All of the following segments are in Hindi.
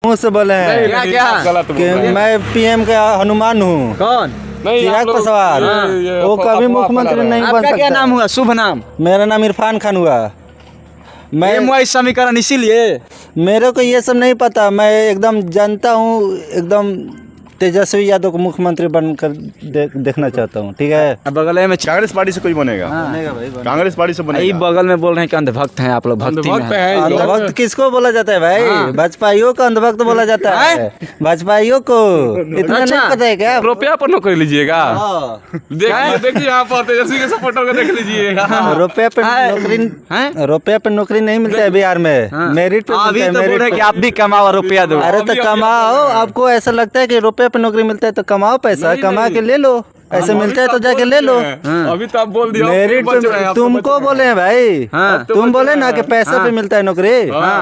मुँह से बोले हैं क्या क्या गलत कि मैं पीएम का हनुमान हूँ। कौन? नहीं चिराग पासवान वो कभी मुख्यमंत्री नहीं बन आपका सकता। क्या नाम हुआ? शुभ नाम? मेरा नाम इरफान खान हुआ। मैं समीकरण इसीलिए मेरे को ये सब नहीं पता। मैं एकदम जानता हूँ, एकदम तेजस्वी यादव को मुख्यमंत्री बनकर देखना चाहता हूँ। ठीक है। अब बगल में कांग्रेस पार्टी से कोई बनेगा? कांग्रेस पार्टी से यही बनेगा। बगल में बोल रहे हैं कि अंधभक्त हैं आप लोग, भक्ति में हैं। अंधभक्त किसको बोला जाता है भाई? भाजपाइयों को अंधभक्त बोला जाता है। भाजपाइयों को इतना नहीं पता है क्या? रुपया पर नौकरी लीजिएगा। देखिए यहाँ पर तेजस्वी के सपोर्टर को देख लीजिएगा। रुपया पे नौकरी नहीं मिलता है बिहार में। मेरिट पे अभी मिलता तो है, बोल रहे हैं कि आप भी कमाओ रुपया दो। अरे तो कमाओ। आपको ऐसा लगता है कि रुपये पे नौकरी मिलता है तो कमाओ, पैसा कमा के ले लो। ऐसे मिलता है तो जाके ले लो। अभी तो आप बोल दिया मेरिट पे तुमको बोले हैं भाई। तुम बोले ना कि पैसा पे मिलता है नौकरी,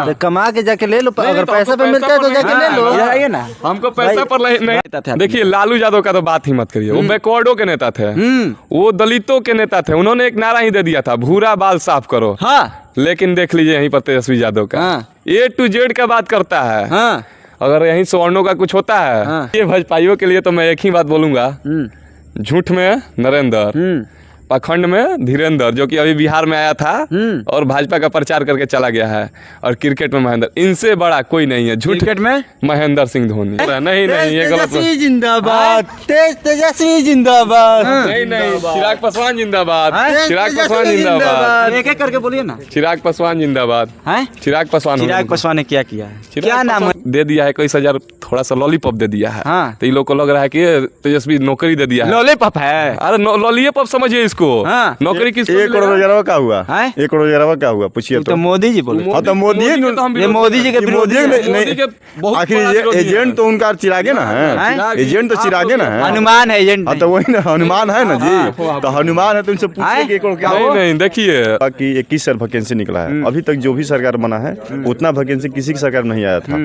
तो कमा के जाके ले लो। अगर पैसा पे मिलता है तो जाके ले लो। आइए ना। हमको पैसा पर नहीं। देखिए लालू यादव का तो बात ही मत करिए। वो बैकवर्डो के नेता थे, वो दलितों के नेता थे। उन्होंने एक नारा ही दे दिया था, भूरा बाल साफ करो। लेकिन देख लीजिए यहीं पर तेजस्वी यादव का A to Z का बात करता है। अगर यहीं सवर्णों का कुछ होता है, ये भाजपाइयों के लिए तो मैं एक ही बात बोलूंगा, झूठ में नरेंद्र, पाखंड में धीरेंद्र, जो कि अभी बिहार में आया था और भाजपा का प्रचार करके चला गया है, और क्रिकेट में महेंद्र। इनसे बड़ा कोई नहीं है। झूठ क्रिकेट में महेंद्र सिंह धोनी। नहीं नहीं, ये गलत। तेजस्वी जिंदाबाद, तेजस्वी जिंदाबाद। नहीं, चिराग पासवान जिंदाबाद, चिराग पासवान जिंदाबाद। एक एक करके बोलिए ना। चिराग पासवान जिंदाबाद। चिराग पासवान। चिराग पासवान ने क्या किया है? क्या नाम है? दे दिया है 21,000 थोड़ा सा लॉलीपॉप दे दिया है। तो इन लोग को लग रहा है कि तेजस्वी नौकरी दे दिया है। लॉलीपॉप है? अरे लॉलीपॉप समझिए इसको। नौकरी किस 1 करोड़ रोजगार का हुआ? 1 करोड़ रोजगार क्या हुआ? पूछिए तो मोदी जी बोले। हाँ तो मोदी मोदी जी के विरोधी आखिर एजेंट तो उनका चिरागे ना है। एजेंट तो चिरागे ना है। हनुमान है एजेंट। हाँ तो वही ना, हनुमान है ना जी। तो हनुमान है तो उनसे पूछिए कि 1 करोड़ क्या हुआ? नहीं देखिए कि 21 वैकेंसी निकला है। अभी तक जो भी सरकार बना है उतना वैकेंसी किसी की सरकार नहीं आया था।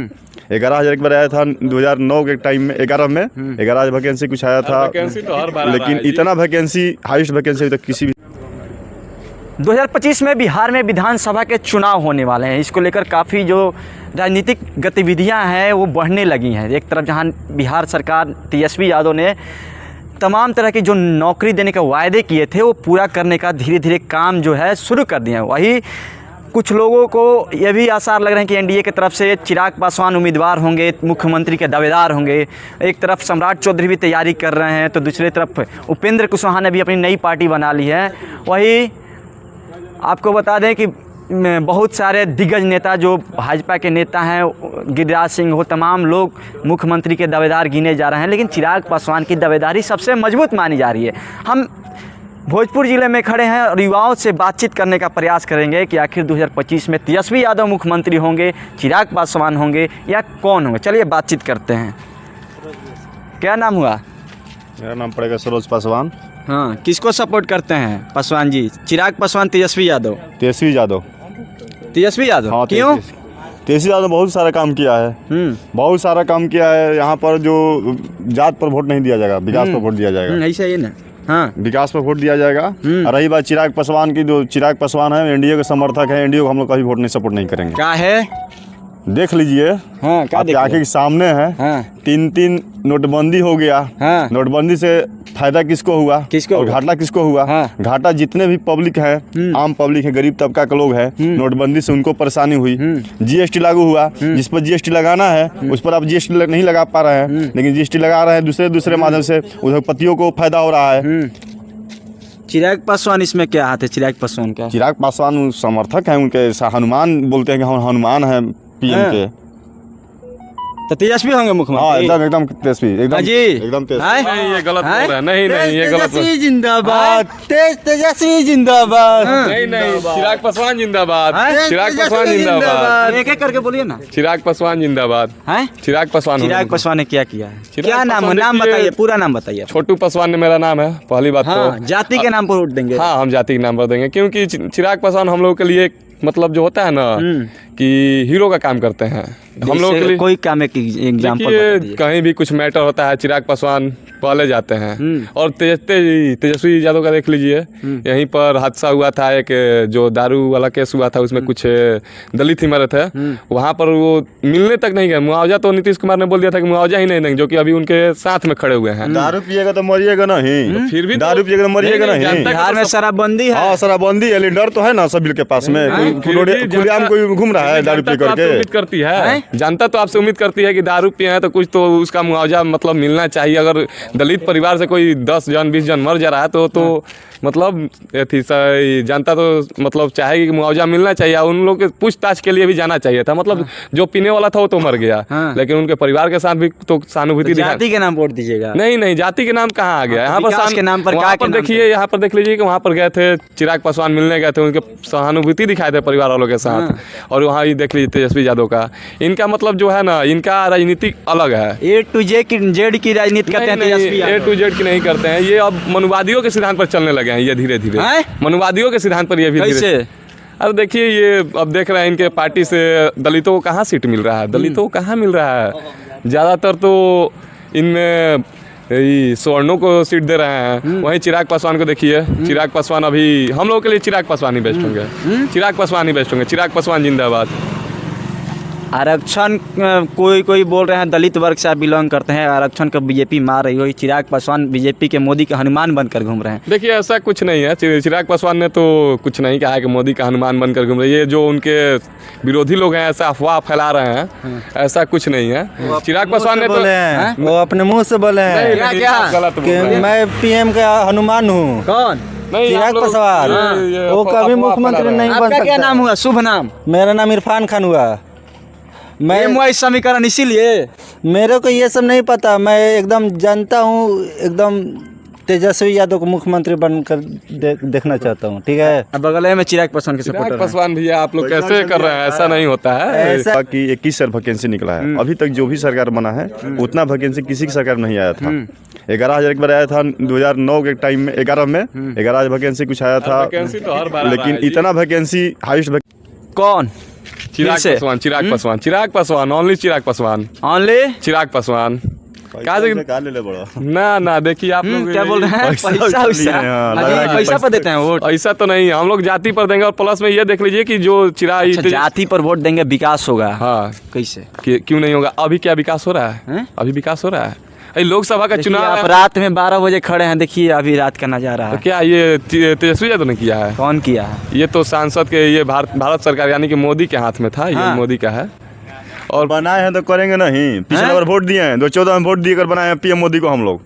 11,000 एक बार आया था 2009 के टाइम में। 11 वैकेंसी कुछ आया था, लेकिन इतना वैकेंसी हाईएस्ट वैकेंसी अभी तक किसी भी। 2025 में बिहार में विधानसभा के चुनाव होने वाले हैं। इसको लेकर काफ़ी जो राजनीतिक गतिविधियां हैं वो बढ़ने लगी हैं। एक तरफ जहां बिहार सरकार तेजस्वी यादव ने तमाम तरह की जो नौकरी देने के वायदे किए थे वो पूरा करने का धीरे धीरे काम जो है शुरू कर दिया है। वही कुछ लोगों को ये भी आसार लग रहे हैं कि एनडीए की तरफ से चिराग पासवान उम्मीदवार होंगे, मुख्यमंत्री के दावेदार होंगे। एक तरफ सम्राट चौधरी भी तैयारी कर रहे हैं, तो दूसरी तरफ उपेंद्र कुशवाहा ने भी अपनी नई पार्टी बना ली है। वही आपको बता दें कि बहुत सारे दिग्गज नेता जो भाजपा के नेता हैं, गिरिराज सिंह हो, तमाम लोग मुख्यमंत्री के दावेदार गिने जा रहे हैं। लेकिन चिराग पासवान की दावेदारी सबसे मजबूत मानी जा रही है। हम भोजपुर ज़िले में खड़े हैं और युवाओं से बातचीत करने का प्रयास करेंगे कि आखिर 2025 में तेजस्वी यादव मुख्यमंत्री होंगे, चिराग पासवान होंगे या कौन होंगे। चलिए बातचीत करते हैं। क्या नाम हुआ? मेरा नाम पड़ेगा सरोज पासवान। हाँ, किसको सपोर्ट करते हैं पासवान जी? चिराग पासवान, तेजस्वी यादव? तेजस्वी यादव। तेजस्वी यादव? हाँ, क्यों? तेजस्वी यादव बहुत सारा काम किया है। बहुत सारा काम किया है। यहाँ पर जो जात पर वोट नहीं दिया जाएगा, विकास पर वोट दिया जाएगा। ऐसा ही ना। हाँ, विकास पर वोट दिया जाएगा। और रही बात चिराग पासवान की, जो चिराग पासवान है एनडीए के समर्थक है, एनडीए को हम लोग कभी वोट नहीं सपोर्ट नहीं करेंगे। क्या है? देख लीजिए। हाँ, क्या आपकी आंखें के सामने है। 3 नोटबंदी हो गया। नोटबंदी से फायदा किसको हुआ? और घाटा किसको हुआ? घाटा जितने भी पब्लिक है, आम पब्लिक है, गरीब तबका का लोग है। नोटबंदी से उनको परेशानी हुई। जीएसटी लागू हुआ, जिस पर जीएसटी लगाना है उस पर आप जीएसटी नहीं लगा पा रहे हैं, लेकिन जीएसटी लगा रहे हैं दूसरे माध्यम से। उद्योगपतियों को फायदा हो रहा है। चिराग पासवान इसमें क्या हाथ है? चिराग पासवान का? चिराग पासवान समर्थक है उनके, हनुमान बोलते हैं कि हम हनुमान है पीएम के। तो तेजस्वी होंगे मुख्यमंत्री? हाँ, एकदम तेजस्वी, एकदम तेजस्वी। नहीं, ये गलत बोल रहा है। नहीं, ये गलत। तेजस्वी जिंदाबाद, तेजस्वी जिंदाबाद। नहीं, चिराग पासवान जिंदाबाद, चिराग पासवान जिंदाबाद। एक एक करके बोलिए ना। चिराग पासवान जिंदाबाद। चिराग पासवान। चिराग पासवान ने क्या किया है? क्या नाम है? नाम बताइए, पूरा नाम बताइए। छोटू पासवान ने मेरा नाम है। पहली बात तो जाति के नाम पर वोट देंगे? हाँ, हम जाति के नाम पर देंगे, क्योंकि चिराग पासवान हम लोग के लिए मतलब जो होता है ना कि हीरो का काम करते हैं हम लोग के लिए। कोई काम एक एग्जांपल देखिए कहीं भी कुछ मैटर होता है चिराग पासवान पहले जाते हैं। और तेजस्वी यादव का देख लीजिए, यहीं पर हादसा हुआ था एक, जो दारू वाला केस हुआ था उसमें कुछ दलित ही मरे थे, वहाँ पर वो मिलने तक नहीं गए। मुआवजा तो नीतीश कुमार ने बोल दिया था कि मुआवजा ही नहीं देंगे, जो कि अभी उनके साथ में खड़े हुए हैं। दारू पिएगा तो मरिएगा नहीं, फिर भी दारू पिएगा तो मरिएगा नहीं। बिहार में शराबबंदी है। हाँ शराबबंदी है, लेकिन डर तो है ना सभी के पास में। खुलेआम कोई घूम रहा है दारू पी करके। उम्मीद करती है, जनता तो आपसे उम्मीद करती है कि दारू पिए हैं तो कुछ तो उसका मुआवजा मतलब मिलना चाहिए। अगर दलित परिवार से कोई 10 जन 20 जन मर जा रहा है तो मतलब जनता तो मतलब चाहेगी कि मुआवजा मिलना चाहिए। उन लोग के पूछताछ के लिए भी जाना चाहिए था। मतलब जो पीने वाला था वो तो मर गया, लेकिन उनके परिवार के साथ भी तो सहानुभूति दिखा। जाति के नाम वोट दीजिएगा? नहीं, जाति के नाम कहाँ आ गया यहाँ पर? के नाम पर वहाँ पर देखिए, यहाँ पर देख लीजिए कि वहाँ पर गए थे चिराग पासवान मिलने गए थे, उनके सहानुभूति दिखाए थे परिवार वालों के साथ। और वहाँ ही देख लीजिए तेजस्वी यादव का, इनका मतलब जो है ना, इनका राजनीति अलग है। A to Z की राजनीति करते हैं Tejashwi Yadav. A to Z की नहीं करते हैं ये, अब मनुवादियों के सिद्धांत पर चलने लगे हैं ये धीरे धीरे। मनुवादियों के सिद्धांत पर ये भी धीरे। अब देखिए ये अब देख रहे हैं इनके पार्टी से दलितों को कहाँ सीट मिल रहा है, दलितों को कहाँ मिल रहा है। ज़्यादातर तो इनमें सवर्णों को सीट दे रहे हैं। वहीं चिराग पासवान को देखिए, चिराग पासवान अभी हम लोगों के लिए चिराग पासवान ही बेस्ट होंगे। चिराग पासवान ही बेस्ट होंगे। चिराग पासवान जिंदाबाद। आरक्षण कोई बोल रहे हैं दलित वर्ग से आप बिलोंग करते हैं, आरक्षण को बीजेपी मार रही हो। चिराग पासवान बीजेपी के मोदी के हनुमान बनकर घूम रहे हैं। देखिए ऐसा कुछ नहीं है, चिराग पासवान ने तो कुछ नहीं कहा है कि मोदी का हनुमान बनकर घूम रहे हैं। ये जो उनके विरोधी लोग हैं ऐसा अफवाह फैला रहे हैं, ऐसा कुछ नहीं है। चिराग पासवान ने बोले हैं, वो अपने मुंह से बोले हैं कि मैं पीएम का हनुमान हूँ। कौन? चिराग पासवान, वो कभी मुख्यमंत्री नहीं बन सकता। क्या नाम हुआ, शुभ नाम? मेरा नाम इरफान खान हुआ। मैं समीकरण इसीलिए मेरे को ये सब नहीं पता। मैं एकदम जानता हूँ, एकदम तेजस्वी यादव को मुख्यमंत्री बनकर देखना चाहता हूँ। ठीक है, अब बगल में चिराग पासवान के सपोर्टर चिराग पासवान भैया आप लोग कैसे कर रहे हैं? ऐसा नहीं होता है। ऐसा कि 21 वैकेंसी निकला है अभी तक, जो भी सरकार बना है उतना वैकेंसी किसी की सरकार नहीं आया था। 11,000 एक बार आया था 2009 के टाइम में, 11 में 11 वैकेंसी कुछ आया था, लेकिन इतना वैकेंसी हाईएस्ट कौन? Chirag Paswan, Chirag Paswan, only Chirag Paswan, only Chirag Paswan. ना देखिए आप लोग क्या बोल रहे हैं? पैसा पर देते हैं वोट? ऐसा तो नहीं, हम लोग जाति पर देंगे। और प्लस में ये देख लीजिए कि जो चिराग जाति पर वोट देंगे विकास होगा। हाँ, कैसे क्यों नहीं होगा? अभी क्या विकास हो रहा है? अभी विकास हो रहा है। लोकसभा का चुनाव आप रात में 12 बजे खड़े हैं, देखिए अभी रात का नजारा है। तो क्या ये तेजस्वी यादव ने किया है? कौन किया है? ये तो सांसद के, ये भारत सरकार यानी कि मोदी के हाथ में था। ये मोदी का है और बनाए हैं तो करेंगे नहीं। पिछले बार वोट दिए हैं, 2014 में वोट दिए कर बनाए हैं पीएम मोदी को हम लोग।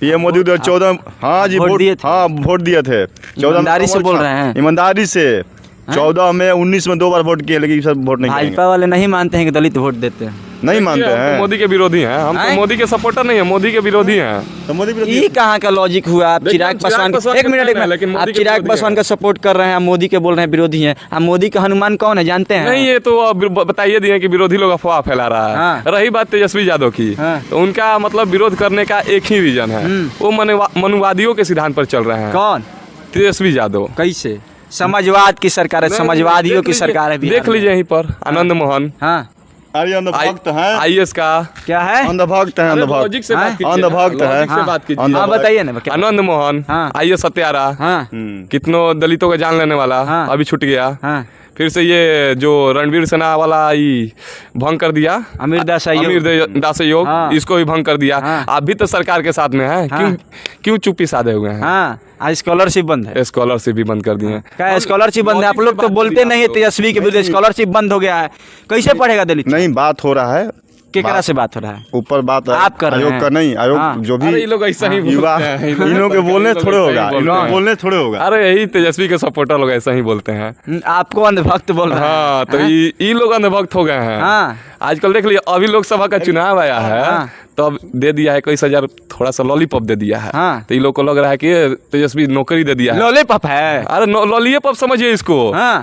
पीएम मोदी 2014 हाँ जी वोट दिए थे। 14 ईमानदारी से बोल रहे हैं? ईमानदारी से 14 में 19 में 2 बार वोट किए, लेकिन सब वोट नहीं किए। भाजपा वाले नहीं मानते हैं कि दलित वोट देते हैं? नहीं मानते हैं, मोदी के विरोधी हैं हम। तो मोदी के सपोर्टर नहीं है, मोदी के विरोधी हैं। तो मोदी ये कहाँ का लॉजिक हुआ? आप चिराग पासवान एक मिनट, आप चिराग पासवान का सपोर्ट कर रहे हैं, मोदी के बोल रहे हैं विरोधी हैं। आप मोदी का हनुमान कौन है जानते हैं? नहीं, ये तो बताइए दिए कि विरोधी लोग अफवाह फैला रहा है। रही बात तेजस्वी यादव की, तो उनका मतलब विरोध करने का एक ही रीजन है, वो मनुवादियों के सिद्धांत पर चल रहे हैं। कौन? तेजस्वी यादव। कैसे? समाजवाद की सरकार है, समाजवादियों की सरकार है। देख लीजिए यहीं पर आनंद मोहन। हाँ, अंधभक्त है। आईएएस का क्या है? अंधभक्त है, अंधभक्त है। हाँ बताइए ना। आनंद मोहन आईएएस हत्यारा, कितनों दलितों का जान लेने वाला, अभी छूट गया। फिर से ये जो रणवीर सेना वाला भंग कर दिया, अमीर दास आयोग, इसको भी भंग कर दिया। आप भी तो सरकार के साथ में है, क्यों चुप्पी साधे हुए हैं? आज स्कॉलरशिप बंद है। स्कॉलरशिप भी बंद कर दिए। क्या स्कॉलरशिप बंद है? आप लोग तो बोलते नहीं है तेजस्वी के विरुद्ध स्कॉलरशिप बंद हो गया है, कैसे पढ़ेगा दलित? नहीं, बात हो रहा है, केकरा से बात हो रहा है? ऊपर बात आप कर रहे हैं। आयोग का नहीं, आयोग जो भी लोग ऐसा ही युवा इन लोग के बोलने थोड़े होगा। अरे यही तेजस्वी के सपोर्टर लोग ऐसा ही बोलते हैं। आपको अंधभक्त बोल रहे हैं? हाँ, तो ये लोग अंधभक्त हो गए हैं। आजकल देख लीजिए, अभी लोकसभा का चुनाव आया है तो अब दे दिया है 21,000 थोड़ा सा लॉलीपॉप दे दिया है। तो ये लोग को लग रहा है कि तेजस्वी नौकरी दे दिया है। लॉलीपॉप है? अरे लॉलीपॉप समझिए इसको।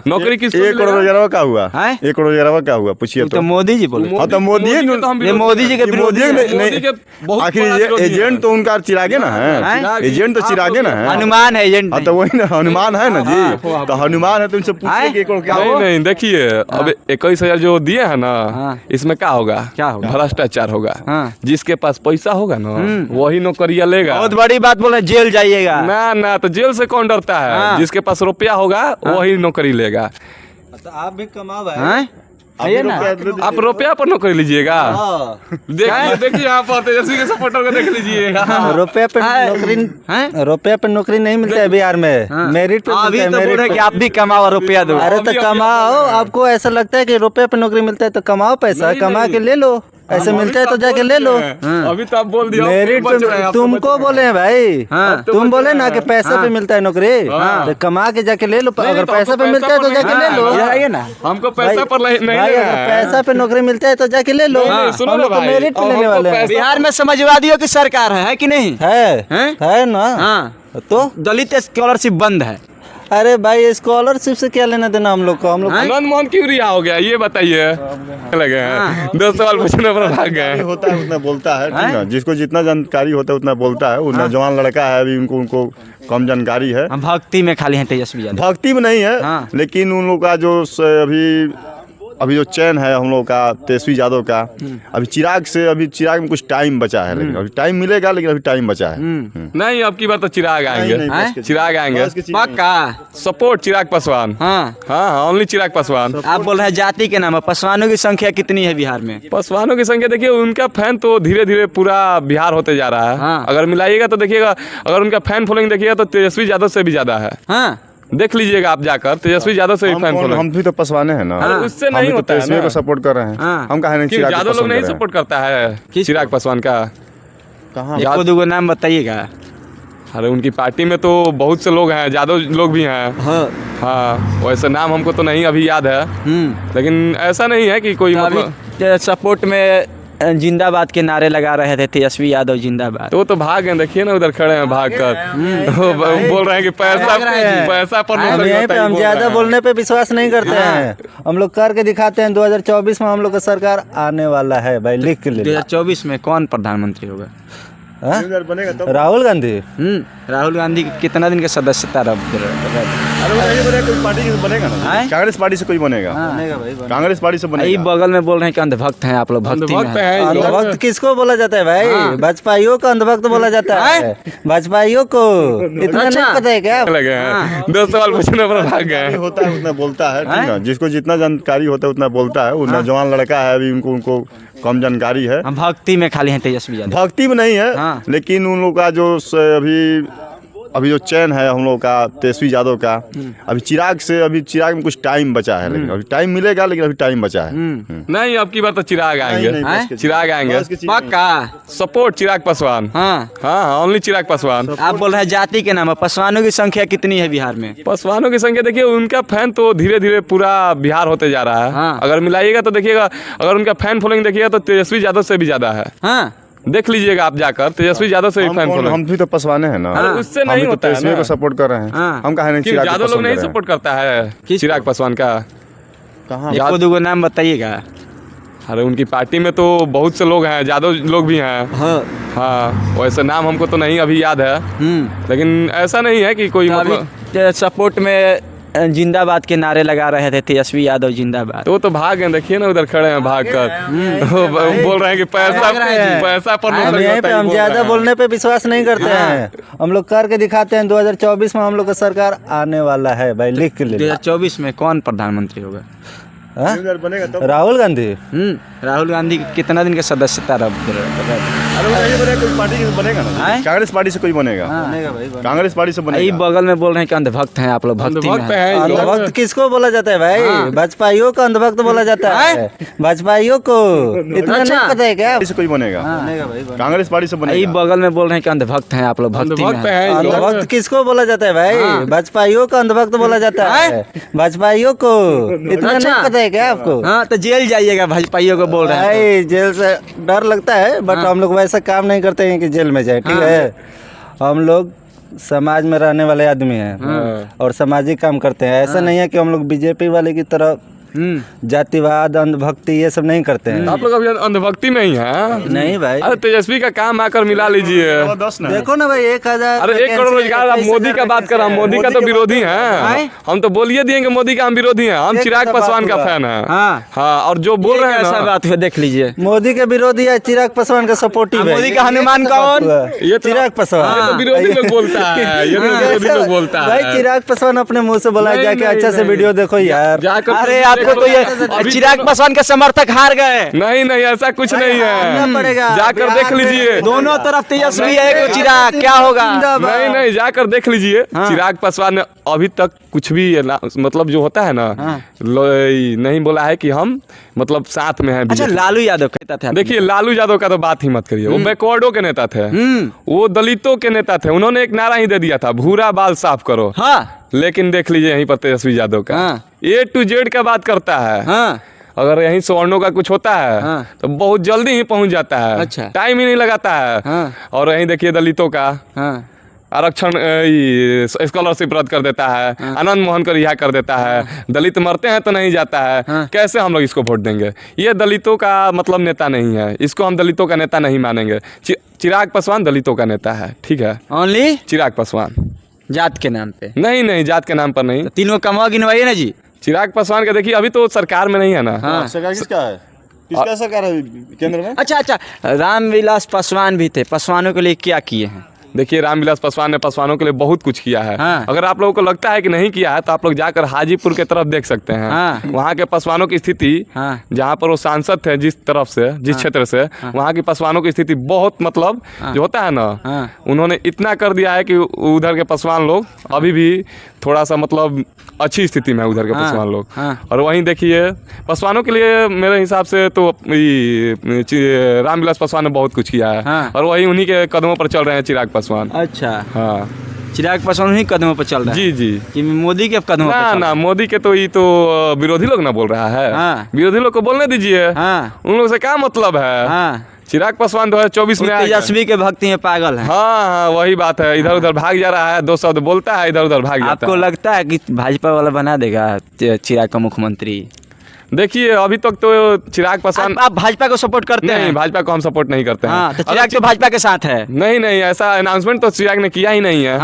नौकरी किस 1 करोड़ का हुआ? 1 करोड़ का हुआ? पूछिए तो मोदी जी बोले। तो मोदी तो हम ये मोदी जी के विरोधी हैं। मोदी के बहुत आखिर बड़ा विरोधी एजेंट है। तो उनका चिरागे ना है, एजेंट तो चिरागे ना है। हनुमान है एजेंट हाँ नहीं। तो वही ना हनुमान है ना जी, तो हनुमान है तो उनसे पूछिए कि एक क्या नहीं हो। नहीं देखिए अब 21,000 जो दिए है ना इसमें क्या होगा? क्या होगा? भ्रष्टाचार होगा। हाँ। जिसके पास पैसा होगा ना वही नौकरिया लेगा। बहुत बड़ी बात बोल रहे हैं, जेल जाइएगा। ना ना तो जेल से कौन डरता है? हाँ। जिसके पास रुपया होगा वही नौकरी लेगा। तो आप भी कमाओ भाई। हैं? अभी आइए ना। आप रुपया पर नौकरी लीजिएगा। देखिए देखिए आप तेजस्वी के सपोर्टर को देख लीजिएगा। रुपये पे नौकरी, रुपये पे नौकरी नहीं मिलता है बिहार में, मेरिट पे अभी मिलता है, तो बोल मेरिट रहे हैं पे। कि आप भी कमाओ और रुपया दो। अरे तो कमाओ, आपको ऐसा लगता है कि रुपये पे नौकरी मिलता है तो कमाओ पैसा, नहीं, कमा नहीं। के ले लो। ऐसे मिलता है तो जाके ले लो। अभी तो आप बोल दिया मेरिट पे तुमको बोले हैं भाई, तुम बोले ना कि पैसे पे मिलता है नौकरी, तो कमा के जाके ले लो। अगर तो पैसा हमको पे मिलता है तो पैसा जाके पर ले नहीं लो। लेना है। आइए ना। हमको पैसा पर नहीं भाई लेना अगर है। पैसा पे नौकरी मिलता है तो जाके ले लो। नहीं, सुनो हम ना लोग तो भाई, मेरिट पे अब लेने हमको वाले हैं। पैसा- बिहार में समाजवादियों की सरकार है कि नहीं? है ना। हाँ। तो दलित स्कॉलरशिप बंद है। अरे भाई स्कॉलरशिप से क्या लेना देना हम लोग को? हम लोग आनंद मोहन क्यों रिहा हो गया ये बताइए। लगे हैं 2 सवाल पूछने पर भाग गए। होता है उतना बोलता है, ठीक ना। जिसको जितना जानकारी होता है उतना बोलता है। उतना जवान लड़का है अभी, उनको कम जानकारी है। हम भक्ति में खाली हैं तेजस्वी यादव। भक्ति में नहीं है, हाँ। लेकिन उन लोग का जो अभी जो चयन है हम लोग का तेजस्वी यादव का, अभी चिराग में कुछ टाइम बचा है, लेकिन अभी टाइम मिलेगा, लेकिन अभी टाइम बचा है। नहीं अब की बात तो चिराग आएंगे। नहीं, बस के चीज़- चिराग आएंगे। बस के चीज़ नहीं। पक्का। सपोर्ट चिराग पासवान। हाँ। हाँ ओनली चिराग पासवान। आप बोल रहे हैं जाति के नाम पर पासवानों की संख्या कितनी है बिहार में? पासवानों की संख्या देखिए, उनका फैन तो धीरे धीरे पूरा बिहार होते जा रहा है। हाँ। अगर मिलाइएगा तो देखिएगा, अगर उनका फैन फॉलोइंग देखिएगा तो तेजस्वी यादव से भी ज्यादा है। हाँ। देख लीजिएगा आप जाकर, तेजस्वी यादव से भी फैन फॉलोइंग। हम भी तो पसवाने हैं ना। हाँ। उससे हम नहीं भी तो होता है तेजस्वी ना। को सपोर्ट कर रहे हैं। हाँ। हम कहा नहीं क्यों चिराग को यादव लोग पसंद नहीं कर रहे हैं। सपोर्ट करता है किसको? चिराग पासवान का? कहाँ? याद- एक दो नाम बताइएगा। अरे उनकी पार्टी में तो बहुत से लोग हैं, यादव लोग भी हैं। हाँ। हाँ वैसे नाम हमको तो नहीं अभी याद है, लेकिन ऐसा नहीं है कि कोई मतलब अभी सपोर्ट में जिंदाबाद के नारे लगा रहे थे तेजस्वी यादव जिंदाबाद। तो वो तो भाग गए, देखिए ना उधर खड़े हैं भाग कर। वो बोल रहे हैं कि पैसा पैसा पर हम नौकरी यहीं होता पे है, हम बोल ज्यादा रहे हैं। बोलने पे विश्वास नहीं करते हैं। हम लोग करके दिखाते हैं। 2024 में हम लोग का सरकार आने वाला है भाई, लिख के ले लो। 2024 में कौन प्रधानमंत्री होगा? हाँ? बनेगा तब। राहुल गांधी। राहुल गांधी कितना दिन का सदस्यता अरे वो नहीं बनेगा, कोई पार्टी से बनेगा ना। हैं? कांग्रेस पार्टी से कोई बनेगा। बनेगा भाई, कांग्रेस पार्टी से ये बनेगा। बगल में बोल रहे हैं कि अंधभक्त हैं आप लोग, भक्ति में अंधभक्त हैं। हैं ये लोग। अंधभक्त किसको बोला जाता है भाई? भाजपाइयों को अंधभक्त बोला जाता है। भाजपाइयों को इतना नहीं पता है क्या? लगे हैं 2 सवाल पूछने पर भाग गए। होता है उतना बोलता है, ठीक ना। जिसको जितना जानकारी होता है उतना बोलता है। उतना जवान लड़का है अभी, उनको कम जानकारी है। हम भक्ति में खाली हैं तेजस्वी यादव। भक्ति में नहीं है, हाँ। लेकिन उन लोग का जो अभी जो चयन है हम लोग का तेजस्वी यादव का, अभी चिराग में कुछ टाइम बचा है, लेकिन अभी टाइम मिलेगा, लेकिन अभी टाइम बचा है। नहीं अब की बात तो चिराग आएंगे। नहीं, बस के चिराग आएंगे। बस के चीज़ पक्का। सपोर्ट चिराग पासवान। हाँ। हाँ ओनली चिराग पासवान। आप बोल रहे हैं जाति के नाम पर पासवानों की संख्या कितनी है बिहार में? पासवानों की संख्या देखिए, उनका फैन तो धीरे धीरे पूरा बिहार होते जा रहा है। हाँ। अगर मिलाइएगा तो देखिएगा, अगर उनका फैन फॉलोइंग देखिएगा तो तेजस्वी यादव से भी ज्यादा है। हाँ। देख लीजिएगा आप जाकर, तेजस्वी यादव से भी फैन फॉलोइंग। हम भी तो पसवाने हैं ना। अरे उससे हम नहीं भी तो होता है तेजस्वी ना। को सपोर्ट कर रहे हैं। हाँ। हम कहा नहीं क्यों चिराग को यादव लोग पसंद नहीं कर रहे हैं। सपोर्ट करता है चिराग पासवान का? कहाँ? एक दो नाम बताइएगा। अरे उनकी पार्टी में तो बहुत से लोग हैं, यादव लोग भी हैं। हाँ वैसे नाम हमको तो नहीं अभी याद है, लेकिन ऐसा नहीं है कि कोई मतलब अभी सपोर्ट में जिंदाबाद के नारे लगा रहे थे तेजस्वी यादव जिंदाबाद। तो वो तो भाग गए, देखिए ना उधर खड़े हैं भाग कर। वो बोल रहे हैं कि पैसा पर हम नौकरी यहीं होता पे है, हम बोल ज्यादा रहे हैं। बोलने पे विश्वास नहीं करते हैं। हम लोग करके दिखाते हैं। 2024 में हम लोग का सरकार आने वाला है भाई, लिख के ले लो। 2024 में कौन प्रधानमंत्री होगा? हाँ? बनेगा तब। राहुल गांधी। राहुल गांधी कितना दिन का सदस्यता अरे वो नहीं बनेगा, कोई पार्टी से बनेगा ना। हैं? कांग्रेस पार्टी से कोई बनेगा। बनेगा भाई, बनेगा। कांग्रेस पार्टी से ये बनेगा। बगल में बोल रहे हैं कि अंधभक्त हैं आप लोग, भक्ति में अंधभक्त हैं। हैं ये लोग। अंधभक्त किसको बोला जाता है भाई? भाजपाइयों को अंधभक्त बोला जाता है। भाजपाइयों को इतना नहीं पता है क्या? पार्टी से कोई बनेगा। बनेगा भाई, बनेगा। कांग्रेस पार्टी से ये बनेगा। बगल में बोल रहे हैं कि अंधभक्त हैं आप लोग, भक्ति में अंधभक्त हैं। हैं ये लोग। अंधभक्त किसको बोला जाता है भाई? भाजपाइयों को अंधभक्त बोला जाता है। भाजपाइयों को इतना नहीं पता है क्या आपको? हाँ तो जेल जाइएगा, भाजपाइयों को बोल रहे हैं। भाई जेल से डर लगता है, बट हम लोग वैसा काम नहीं करते हैं कि जेल में जाए, ठीक है। हम लोग समाज में रहने वाले आदमी हैं और सामाजिक काम करते हैं। ऐसा नहीं है कि हम लोग बीजेपी वाले की तरह जातिवाद अंधभक्ति ये सब नहीं करते हैं। आप लोग अभी अंधभक्ति में ही हैं। नहीं भाई, अरे तेजस्वी का काम आकर मिला लीजिए। देखो ना भाई 1000 अरे 1 करोड़ रोजगार। आप मोदी का बात कर रहा हूँ, मोदी का तो विरोधी हैं हम, तो बोलिए दिए मोदी का हम विरोधी हैं। हम चिराग पासवान का फैन है। हाँ, और जो बोल रहे हैं ऐसा बात है, देख लीजिए, मोदी के विरोधी है, चिराग पासवान का सपोर्टिव है। मोदी का हनुमान कौन? ये तो चिराग पासवान। ये तो विरोधी लोग बोलता है, ये तो विरोधी लोग बोलता है भाई चिराग पासवान अपने मुंह से बोला नहीं, जाके नहीं, अच्छा से नहीं। वीडियो देखो यार। अरे आपको तो ये चिराग पासवान के समर्थक हार गए। नहीं नहीं, ऐसा कुछ नहीं है, पड़ेगा जाकर देख लीजिए। दोनों तरफ तेजस्वी है, एक चिराग, क्या होगा? नहीं नहीं, जाकर देख लीजिए। चिराग पासवान ने अभी तक कुछ भी मतलब जो होता है ना, नहीं बोला है कि हम मतलब साथ में हैं। अच्छा, लालू यादव कहता था। देखिए लालू यादव का तो बात ही मत करिए। वो बैकवर्डों के नेता थे, वो दलितों के नेता थे। उन्होंने एक नारा ही दे दिया था, भूरा बाल साफ करो। हाँ, लेकिन देख लीजिए यहीं पर तेजस्वी यादव का A to Z का बात करता है। हाँ, अगर यहीं सवर्णों का कुछ होता है तो बहुत जल्दी ही पहुंच जाता है। अच्छा। टाइम ही नहीं लगाता है। और यहीं देखिए दलितों का आरक्षण स्कॉलरशिप रद्द कर देता है, आनंद मोहन को रिहा कर देता है, दलित मरते हैं तो नहीं जाता है। कैसे हम लोग इसको वोट देंगे? ये दलितों का मतलब नेता नहीं है, इसको हम दलितों का नेता नहीं मानेंगे। चिराग पासवान दलितों का नेता है, ठीक है? ओनली चिराग पासवान जात के नाम पे नहीं, नहीं जात के नाम पर नहीं। तीनों कमवा गिनवाइए ना जी। चिराग पासवान का देखिए अभी तो सरकार में नहीं है ना। सरकार किसका है? किसका सरकार है केंद्र में? अच्छा, रामविलास पासवान भी थे, पासवानों के लिए क्या किए हैं? देखिए रामविलास पासवान ने पासवानों के लिए बहुत कुछ किया है। अगर आप लोगों को लगता है कि नहीं किया है तो आप लोग जाकर हाजीपुर के तरफ देख सकते हैं। वहाँ के पासवानों की स्थिति, जहाँ पर वो सांसद थे जिस तरफ से, जिस क्षेत्र से, वहाँ की पासवानों की स्थिति बहुत मतलब जो होता है ना, उन्होंने इतना कर दिया है कि उधर के पासवान लोग अभी भी थोड़ा सा मतलब अच्छी स्थिति में है उधर के पासवान लोग। और वहीं देखिए पासवानों के लिए मेरे हिसाब से तो रामविलास पासवान ने बहुत कुछ किया है। और वही उन्हीं के कदमों पर चल रहे हैं चिराग पासवान। अच्छा, हाँ, चिराग पासवान उन्हीं कदमों पर चल रहा है। जी जी, कि मोदी के कदमों पर चल ना मोदी के तो ये तो विरोधी लोग ना बोल रहा है। विरोधी लोग को बोलने दीजिए, उन लोग से क्या मतलब है। चिराग पासवान 2024 में तेजस्वी के भक्ति में पागल है। हाँ, वही बात है। इधर उधर भाग जा रहा है, 2 शब्द बोलता है, इधर उधर भाग जाता है। आपको लगता है कि भाजपा वाला बना देगा चिराग का मुख्यमंत्री? देखिए अभी तक तो चिराग पासवान, आप भाजपा को सपोर्ट करते हैं? नहीं, भाजपा को हम सपोर्ट नहीं करते हैं। तो चिराग तो भाजपा के साथ है। नहीं नहीं, ऐसा अनाउंसमेंट तो चिराग ने किया ही नहीं है।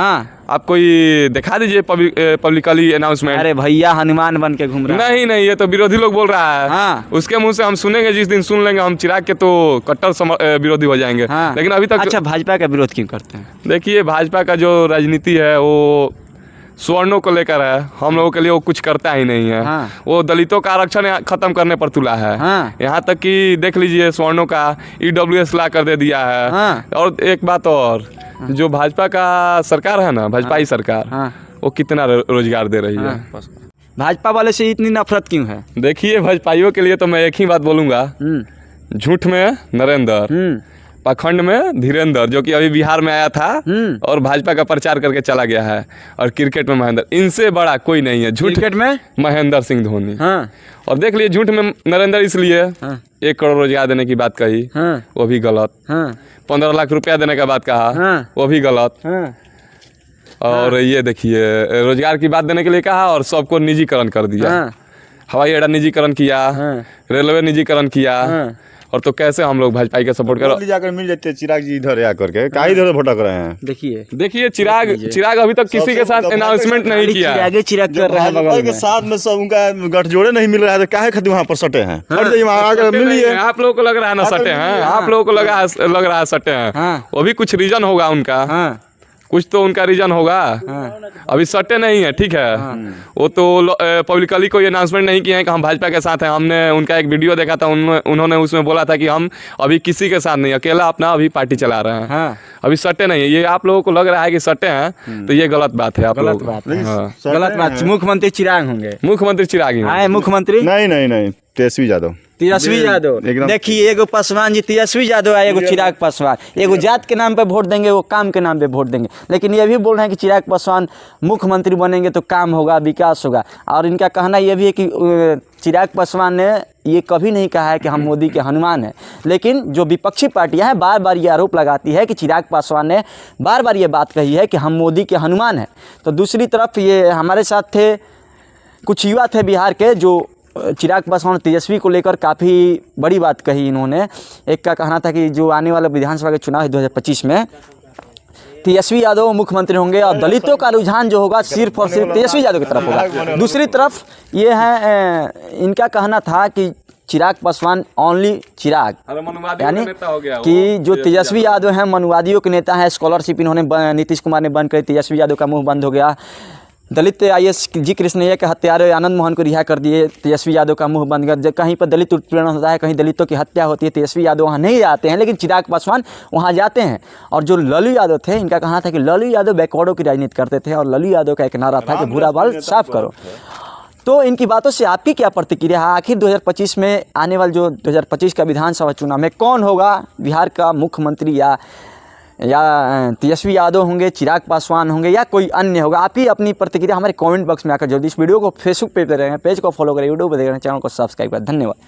आप कोई दिखा दीजिए पब्लिकली अनाउंसमेंट। अरे भैया हनुमान बन के घूम रहा है। नहीं नहीं, ये तो विरोधी लोग बोल रहा है। उसके मुंह से हम सुनेंगे, जिस दिन सुन लेंगे हम चिराग के तो कट्टर विरोधी हो जाएंगे। लेकिन अभी तक अच्छा, भाजपा का विरोध क्यों करते हैं? देखिए भाजपा का जो राजनीति है वो सवर्णों को लेकर है। हम लोगों के लिए वो कुछ करता ही नहीं है। वो दलितों का आरक्षण खत्म करने पर तुला है। यहाँ तक कि देख लीजिए सवर्णों का EWS ला कर दे दिया है। और एक बात और, जो भाजपा का सरकार है ना, भाजपाई सरकार, वो कितना रोजगार दे रही है। भाजपा वाले से इतनी नफरत क्यों है? देखिए भाजपाइयों के लिए तो मैं एक ही बात बोलूंगा, झूठ में नरेंद्र, पाखंड में धीरेंद्र, जो कि अभी बिहार में आया था और भाजपा का प्रचार करके चला गया है, और क्रिकेट में महेंद्र, इनसे बड़ा कोई नहीं है। झूठ क्रिकेट में महेंद्र सिंह धोनी। और देख लिए झूठ में नरेंद्र इसलिए 1 करोड़ रोजगार देने की बात कही, वो भी गलत। 15 लाख रुपया देने का बात कहा, वो भी गलत। और ये देखिए रोजगार की बात देने के लिए कहा और सबको निजीकरण कर दिया। हवाई अड्डा निजीकरण किया, रेलवे निजीकरण किया। और तो कैसे हम लोग भाजपा का सपोर्ट करो? जाकर मिल जाते चिराग जी इधर आकर के, काहे इधर भटक रहे हैं? देखिए चिराग अभी तक किसी के साथ अनाउंसमेंट नहीं किया। चिराग कर रहा है बगल के साथ में सब उनका गठजोड़े नहीं मिल रहा है, तो काहे खातिर वहाँ पर सटे हैं? मिलिए। आप लोगों को लग रहा है ना सटे हैं, आप लोगों को लग रहा है सटे हैं। वो भी कुछ रीजन होगा उनका, कुछ तो उनका रीजन होगा। अभी सटे नहीं है, ठीक है। वो तो पब्लिकली कोई अनाउंसमेंट नहीं किए हैं कि हम भाजपा के साथ हैं। हमने उनका एक वीडियो देखा था, उन्होंने उसमें बोला था कि हम अभी किसी के साथ नहीं, अकेला अपना अभी पार्टी चला रहे हैं। अभी सटे नहीं है। ये आप लोगों को लग रहा है कि सटे हैं, तो ये गलत बात है। आप लोग गलत बात। मुख्यमंत्री चिराग होंगे, मुख्यमंत्री चिराग ही मुख्यमंत्री नहीं, तेजस्वी यादव। देखिए, एगो पासवान जी तेजस्वी यादव है, एगो चिराग पासवान। एगो जात के नाम पे वोट देंगे, वो काम के नाम पे वोट देंगे। लेकिन ये भी बोल रहे हैं कि चिराग पासवान मुख्यमंत्री बनेंगे तो काम होगा, विकास होगा। और इनका कहना यह भी है कि चिराग पासवान ने ये कभी नहीं कहा है कि हम मोदी के हनुमान हैं। लेकिन जो विपक्षी पार्टियां हैं बार बार ये आरोप लगाती है कि चिराग पासवान ने बार बार ये बात कही है कि हम मोदी के हनुमान हैं। तो दूसरी तरफ ये हमारे साथ थे कुछ युवा थे बिहार के, जो चिराग पासवान और तेजस्वी को लेकर काफ़ी बड़ी बात कही इन्होंने। एक का कहना था कि जो आने वाला विधानसभा के चुनाव है 2025 में तेजस्वी यादव मुख्यमंत्री होंगे और दलितों का रुझान जो होगा सिर्फ और सिर्फ तेजस्वी यादव की तरफ होगा। दूसरी तरफ ये है इनका कहना था कि चिराग पासवान ओनली चिराग, यानी कि जो तेजस्वी यादव हैं मनुवादियों के नेता हैं। स्कॉलरशिप इन्होंने नीतीश कुमार ने बंद करी, तेजस्वी यादव का मुंह बंद हो गया। दलित IAS जी कृष्णैया के हत्यारे आनंद मोहन को रिहा कर दिए, तेजस्वी यादव का मुंह बंद कर। कहीं पर दलित उत्पीड़न होता है, कहीं दलितों की हत्या होती है, तेजस्वी यादव वहाँ नहीं जाते हैं, लेकिन चिराग पासवान वहाँ जाते हैं। और जो लालू यादव थे, इनका कहना था कि लालू यादव बैकवर्डों की राजनीति करते थे और लालू यादव का एक नारा था कि भूरा बाल साफ करो। तो इनकी बातों से आपकी क्या प्रतिक्रिया है? आखिर 2025 में आने वाले जो 2025 का विधानसभा चुनाव में कौन होगा बिहार का मुख्यमंत्री? या तेजस्वी यादव होंगे, चिराग पासवान होंगे, या कोई अन्य होगा? आप ही अपनी प्रतिक्रिया हमारे कमेंट बॉक्स में आकर जल्दी इस वीडियो को फेसबुक पेज पर रहें, पेज को फॉलो करें, यूट्यूब पर देख रहे हैं, चैनल को सब्सक्राइब करें। धन्यवाद।